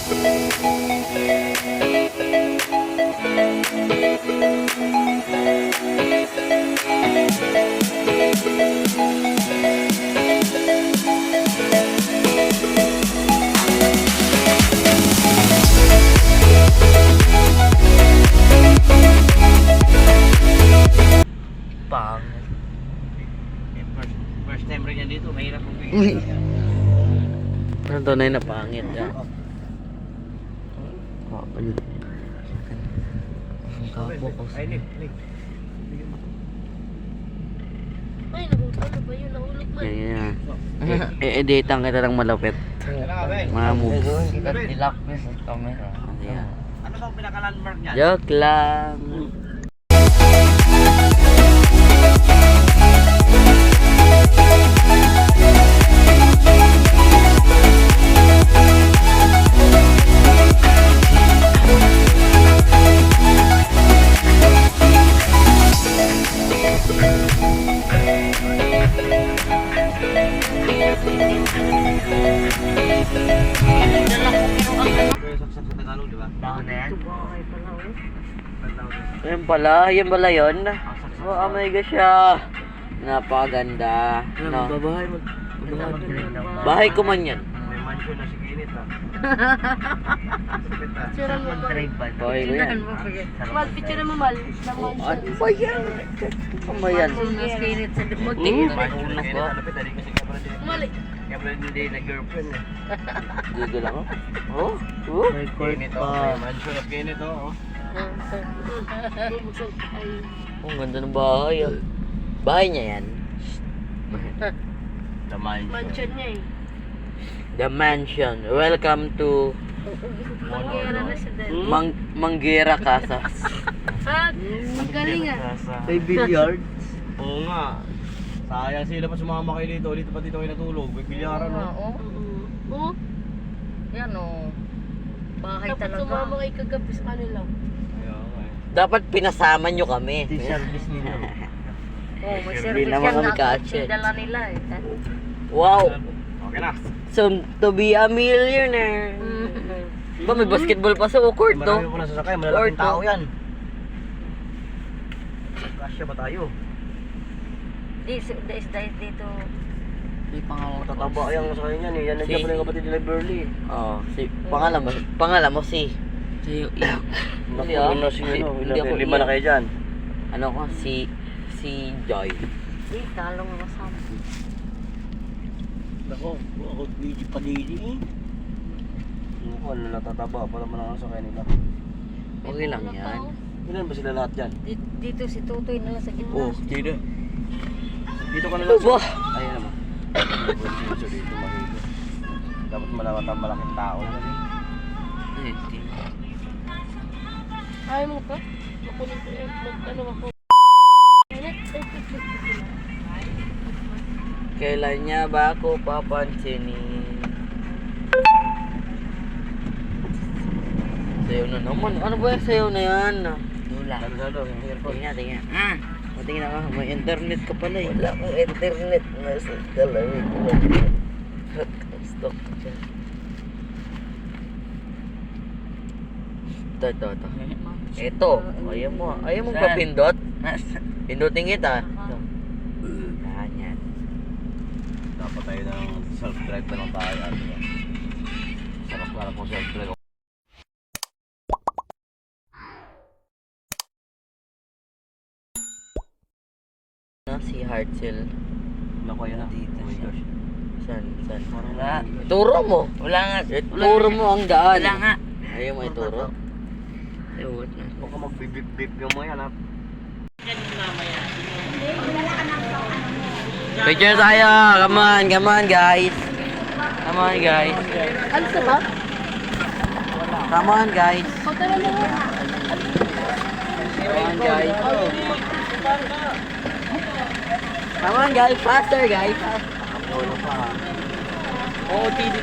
First time rin yan dito, mahirap kong bigyan. Ano tunay na pangit yan? Kapo ko. Ay, Nick. Ay, nabuto ba yun? Nahulog ba? Yan. I-editan kita ng malapit. Mga moves. Nilak mo sa camera. Ayan. Ano bang pinaka-landmark niyan? Joke lang. Yan pala yun. Oh my gosh ah. Napakaganda. No? Babahay mo. Bahay ko man yan. May mansion na si Kinit ha. Picturean mo ba? Bahay ko yan. Mal, picturean mo, Mal. Ano ba yan? Ano ba yan? Spirit sa demot. Marunong ko. Mali. Kaya pala hindi nag-girlfriend eh. Google ako. Oh? Oh? May Kinit oh. May mansion of Kinit oh. Oh, ang ganda ng bahay ah. Bahay niya yan. The mansion. Mansion niya eh. The mansion. Welcome to Mangyera na siya dahil. Manggera Casas. Magaling ah. May billiard. Oo nga. Sayang sila pa sumama kayo dito. Dito pa dito kayo natulog. May bilyaran no. Oo. Yan o. Bahay Dapat talaga. sumama kayo kagabi sa kanila. Ayaw nga eh. Dapat pinasama nyo kami. Service nila. Oh, may Hindi service naman yan kami na. ka-check. Dala nila eh. Wow. Okay na. Soon to be a millionaire. Ba, may basketball pa sa court to. Marami po nasasakay. Malalaking tao yan. Kasya ba tayo? Dito. Si Matataba yung sa kanya yan eh. Yan nandiyan pala yung kapatid nila Burley. Oh, si pangalan mo si. Hindi ah. Naku, si ano. Hindi ako Lima na kayo dyan. Ano ko si Joy. Di, talong ako sa Nako, ako video pa dili eh. Nako, ano natataba pa naman ang sa kanila. Okay lang yan. Ilan ba sila lahat dyan? Dito si Tutoy na lang sa gitna. Oh, dito. Dito ka na Ano lang. ba? Ayan naman. Dito dito makikita. Dapat malawat ang malaking tao. Ayaw mo pa? Makulit ko eh. Ano ako? Kailan niya ba ako papansinin? Sayaw na naman. Ano ba yung sayaw na yan? Dula. Lalo, yung earphone. Tingnan. Tingnan ako. May internet ka pala eh. Wala akong internet. Nasa kalamig. Stop dyan. Ito. Ito. Ayaw mo papindot? Pindutin kita. Yan. Dapat tayo ng self-drive na lang tayo. Sarap na lang kung self-drive. Si Hartzell. Naku, yan na. Dito Oh my siya. gosh. Saan? Wala. Ituro mo. Wala nga. Ituro mo ang daan. Wala nga. Ayaw mo ituro. Ewan na. Huwag ka magbibip-bip yung mga yan ha. Picture tayo! Come on guys! Come on guys! Ano sa ba? Come on guys! Pagkala mo nga. Come on guys! Come on guys! Faster guys! Ano pa ha? Oo, dito.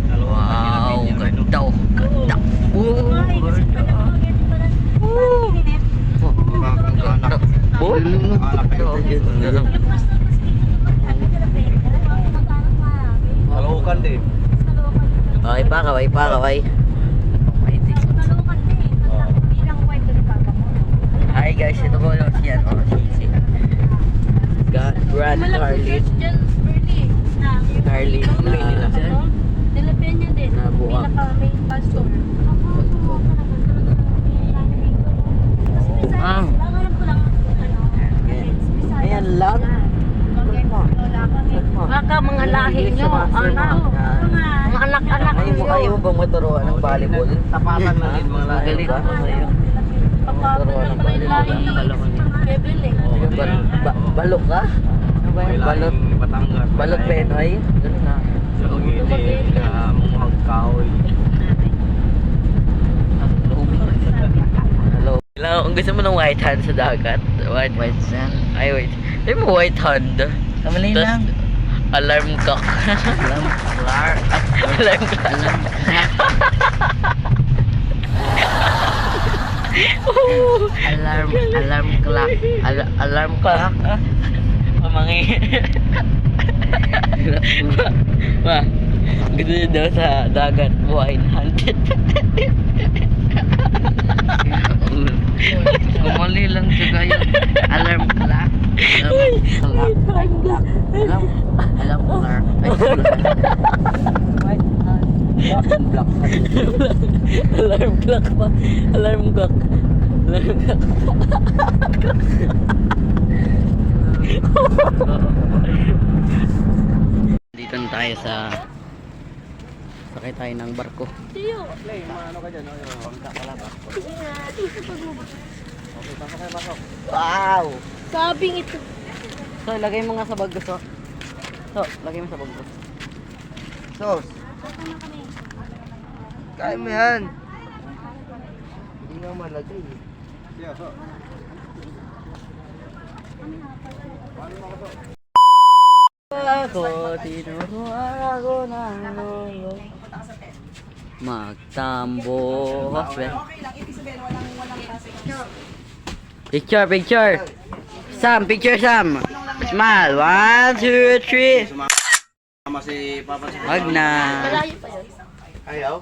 Dalawa. Wow! Ganda oh! Ganda! Oh! Halo ka Caloocan din. Okay pa, kaway pa, kaway. Hi guys, ito po yung si ano, si Brad Carlin. Carlin na Tilapia niya din. Nabuang. Pinaka-main pastor. Ah. Ayan lang. Baka mga lahi nyo, anak. Mga anak-anak nyo. Ayaw mo bang maturuan ng volleyball? Tapatan na din mga lahi. Magaling ba? Maturuan ng volleyball. Kevin eh. Yung balok ka? Ano ba yung balot? Batangas. Balot Penoy? Ganun na. Sa Lugili, na mumuhang kahoy. Hello. Kung gusto mo ng white hand sa dagat, white sand? Ay, wait. Sabi mo white hand. Kamali lang. Alarm clock. Alarm clock. Alarm clock. Alarm clock. Alarm clock. Pamangi. Ma, gusto niyo daw sa dagat, white hand. Kumali lang siya kayo. Alarm clock. Alarm clock. Alarm clock. Alarm clock pa. Alarm clock. Alarm clock. Dito na tayo sa sakay tayo ng barko. Tiyo. Ano ka dyan? Bangka ka lang. Okay, pasok kayo, pasok. Wow! Sabing ito. So, lagay mo nga sa bag ko. So, lagay mo sa bag ko. Sos. Kaya mo yan. Hindi nga malagay. Yeah, so. Ako, tinuruan ako ng lolo. Magtambo. Picture, picture. Sam, picture Sam. Smile. 1, 2, 3. Sama si Papa sa Wag na. Malayo pa yun. Ayaw?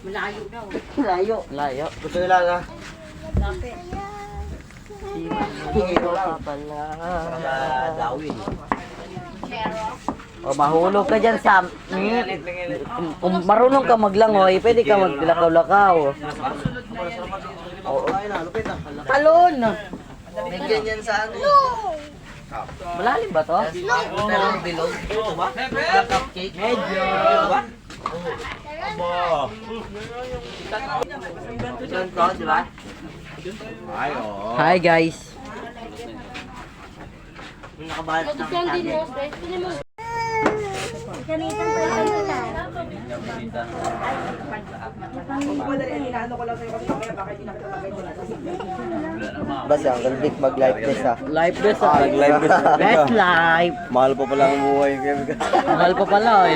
Malayo daw. Layo. Layo. Gusto nila na? Hero ka pala. Dawin. O, mahulog ka dyan, Sam. Kung marunong ka maglangoy, pwede ka maglakaw-lakaw. Oo, kaya na. Lupit ah. Talon! May ganyan sa ano. Malalim ba to? Pero bilog. Ito ba? Cupcake. Medyo. Ito ba? Aba. Ganito, di ba? Ay, oo. Hi guys. Nag-candy mo. Pili mo. Basta, ang galbik mag-live test ah. Life best ah. Live best. Best life. Mahal pa pala ang buhay. Mahal pa pala eh.